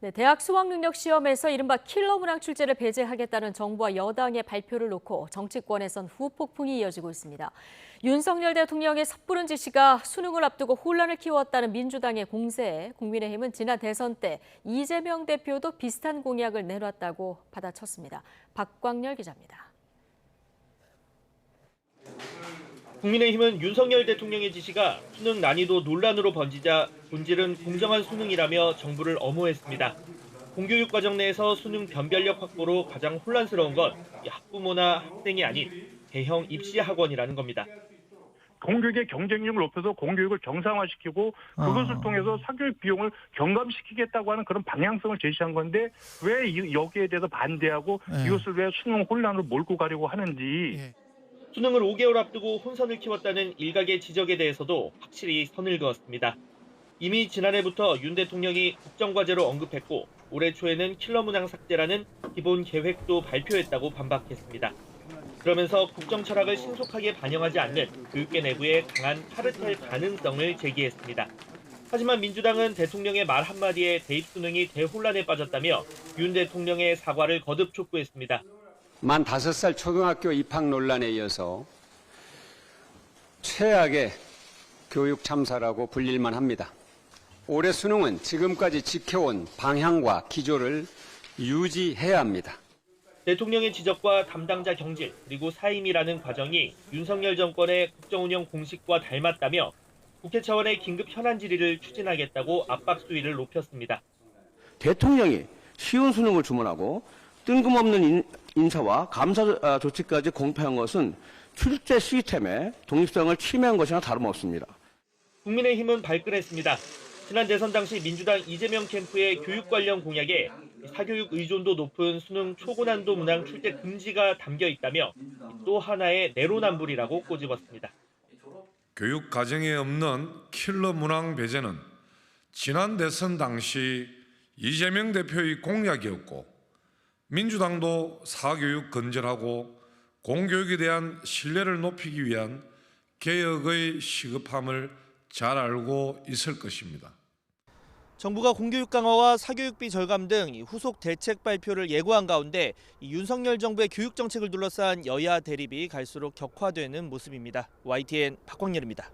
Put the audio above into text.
네, 대학 수학능력 시험에서 이른바 킬러 문항 출제를 배제하겠다는 정부와 여당의 발표를 놓고 정치권에선 후폭풍이 이어지고 있습니다. 윤석열 대통령의 섣부른 지시가 수능을 앞두고 혼란을 키웠다는 민주당의 공세에 국민의힘은 지난 대선 때 이재명 대표도 비슷한 공약을 내놨다고 받아쳤습니다. 박광렬 기자입니다. 국민의힘은 윤석열 대통령의 지시가 수능 난이도 논란으로 번지자 본질은 공정한 수능이라며 정부를 엄호했습니다. 공교육 과정 내에서 수능 변별력 확보로 가장 혼란스러운 건 학부모나 학생이 아닌 대형 입시 학원이라는 겁니다. 공교육의 경쟁력을 높여서 공교육을 정상화시키고 그것을 통해서 사교육 비용을 경감시키겠다고 하는 그런 방향성을 제시한 건데 왜 여기에 대해서 반대하고 이것을 왜 수능 혼란으로 몰고 가려고 하는지. 수능을 5개월 앞두고 혼선을 키웠다는 일각의 지적에 대해서도 확실히 선을 그었습니다. 이미 지난해부터 윤 대통령이 국정과제로 언급했고 올해 초에는 킬러 문항 삭제라는 기본 계획도 발표했다고 반박했습니다. 그러면서 국정 철학을 신속하게 반영하지 않는 교육계 내부의 강한 카르텔 가능성을 제기했습니다. 하지만 민주당은 대통령의 말 한마디에 대입 수능이 대혼란에 빠졌다며 윤 대통령의 사과를 거듭 촉구했습니다. 만 5살 초등학교 입학 논란에 이어서 최악의 교육 참사라고 불릴만 합니다. 올해 수능은 지금까지 지켜온 방향과 기조를 유지해야 합니다. 대통령의 지적과 담당자 경질 그리고 사임이라는 과정이 윤석열 정권의 국정운영 공식과 닮았다며 국회 차원의 긴급 현안 질의를 추진하겠다고 압박 수위를 높였습니다. 대통령이 쉬운 수능을 주문하고 뜬금없는 인사와 감사 조치까지 공표한 것은 출제 시스템의 독립성을 침해한 것이나 다름없습니다. 국민의힘은 발끈했습니다. 지난 대선 당시 민주당 이재명 캠프의 교육 관련 공약에 사교육 의존도 높은 수능 초고난도 문항 출제 금지가 담겨 있다며 또 하나의 내로남불이라고 꼬집었습니다. 교육 과정에 없는 킬러 문항 배제는 지난 대선 당시 이재명 대표의 공약이었고 민주당도 사교육 건전하고 공교육에 대한 신뢰를 높이기 위한 개혁의 시급함을 잘 알고 있을 것입니다. 정부가 공교육 강화와 사교육비 절감 등 후속 대책 발표를 예고한 가운데 윤석열 정부의 교육 정책을 둘러싼 여야 대립이 갈수록 격화되는 모습입니다. YTN 박광렬입니다.